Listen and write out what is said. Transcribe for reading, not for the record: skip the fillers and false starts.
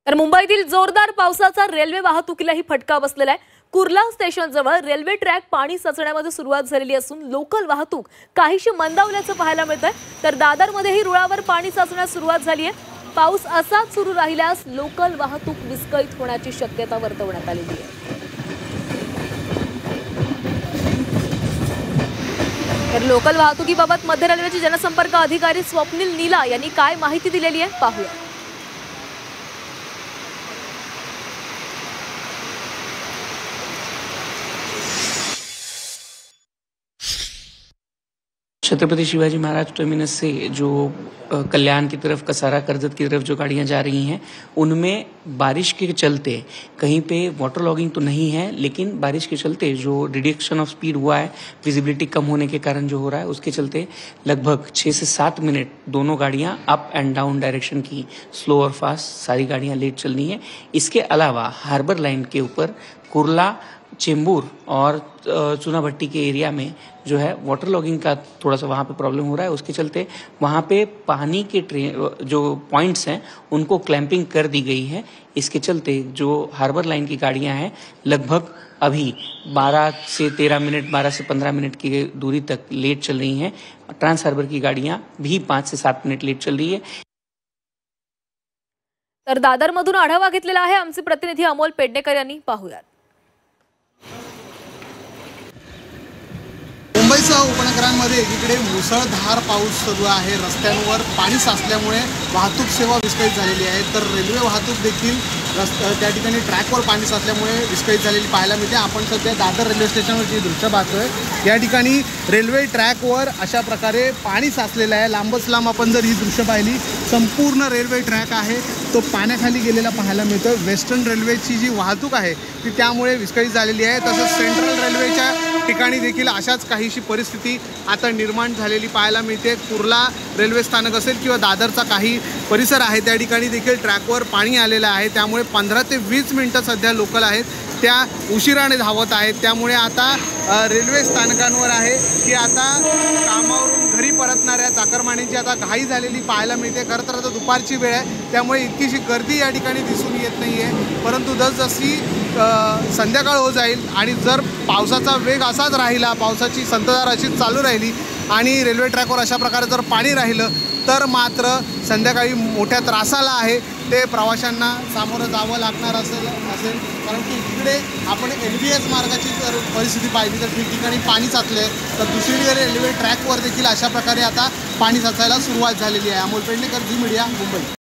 तर मुंबईतील जोरदार पावसाचा रेल्वे वाहतुकीलाही फटका बसलेला आहे। कुर्ला स्टेशन जवळ रेल्वे ट्रॅक पाणी साचण्यामध्ये सुरुवात झालेली असून लोकल वाहतूक काहीशी मंदावल्याचं पाहायला मिळतंय। तर दादरमध्येही रुळावर पाणी साचण्यास सुरुवात झाली आहे। पाऊस असाच सुरू राहिल्यास लोकल वाहतूक विस्कळीत होण्याची शक्यता वर्तवण्यात आलेली आहे। तर लोकल वाहतुकीबाबत मध्य रेल्वेचे जनसंपर्क अधिकारी स्वप्नील नीला यांनी काय माहिती दिलेली आहे पाहूया। छत्रपति शिवाजी महाराज टर्मिनस से जो कल्याण की तरफ, कसारा, करजत की तरफ जो गाड़ियां जा रही हैं, उनमें बारिश के चलते कहीं पे वाटर लॉगिंग तो नहीं है, लेकिन बारिश के चलते जो रिडक्शन ऑफ स्पीड हुआ है, विजिबिलिटी कम होने के कारण जो हो रहा है, उसके चलते लगभग 6 से 7 मिनट दोनों गाड़ियां अप एंड डाउन डायरेक्शन की, स्लो और फास्ट सारी गाड़ियां लेट चल रही हैं। इसके अलावा हार्बर लाइन के ऊपर कुर्ला, चेंबूर और चुनाभट्टी के एरिया में जो है वाटर लॉगिंग का थोड़ा सा वहाँ पे प्रॉब्लम हो रहा है। उसके चलते वहाँ पे पानी के जो पॉइंट्स हैं उनको क्लैंपिंग कर दी गई है। इसके चलते जो हार्बर लाइन की गाड़ियाँ हैं लगभग अभी 12 से 13 मिनट, 12 से 15 मिनट की दूरी तक लेट चल रही हैं। ट्रांस हार्बर की गाड़ियाँ भी 5 से 7 मिनट लेट चल रही है। तर दादरमधून आढावा घेतलेला आहे आमचे प्रतिनिधी अमोल पेडणेकर यांनी, पाहूयात। मुंबईसह उपनगरांमध्ये एकीकडे मुसळधार पाऊस सुरू आहे। रस्त्यांवर पाणी साचल्यामुळे वाहतूक सेवा विस्कळीत झालेली आहे, तर रेल्वे वाहतूक देखील त्या ठिकाणी ट्रॅकवर पाणी साचल्यामुळे विस्कळीत झालेली पाहायला मिळते। आपण सध्या दादर रेल्वे स्टेशनवरची दृश्य पाहतोय। या ठिकाणी रेल्वे ट्रॅकवर अशा प्रकारे पाणी साचलेलं आहे। लांबच लांब आपण जर ही दृश्य पाहिली, संपूर्ण रेल्वे ट्रॅक आहे तो पाण्याखाली गेलेला पाहायला मिळतोय। वेस्टर्न रेल्वेची जी वाहतूक आहे ती त्यामुळे विस्कळीत झालेली आहे। तसंच सेंट्रल रेल्वेच्या ठिकाणी देखील अशाच काहीशी परिस्थिती आता निर्माण झालेली पाहायला मिळते। कुर्ला रेल्वे स्थानक असेल किंवा दादरचा काही परिसर आहे त्या ठिकाणी देखील ट्रॅकवर पाणी आलेलं आहे। त्यामुळे 15 ते 20 मिनिटं सध्या लोकल आहेत त्या उशिराने धावत आहेत। त्यामुळे आता रेल्वे स्थानकांवर आहे की आता कामावरून घरी परतणाऱ्या चाकरमान्यांची आता घाई झालेली पाहायला मिळते। खरं तर आता दुपारची वेळ आहे त्यामुळे इतकीशी गर्दी या ठिकाणी दिसून येत नाही आहे, परंतु जसजशी संध्याकाळ होत जाईल आणि जर पावसाचा वेग असाच राहिला, पावसाची संततधार अशीच चालू राहिली आणि रेल्वे ट्रॅकवर अशा प्रकारे जर पाणी राहिलं तर मात्र संध्याकाळी मोठ्या त्रासाला आहे ते प्रवाशांना सामोरं जावं लागणार असेल कारण की इकडे आपण LBS मार्गाची जर परिस्थिती पाहिली तर ठिकठिकाणी पाणी साचले आहे, तर दुसरीकडे रेल्वे ट्रॅकवर देखील अशा प्रकारे आता पाणी साचायला सुरुवात झालेली आहे। अमोल पेडणेकर, झी मीडिया, मुंबई।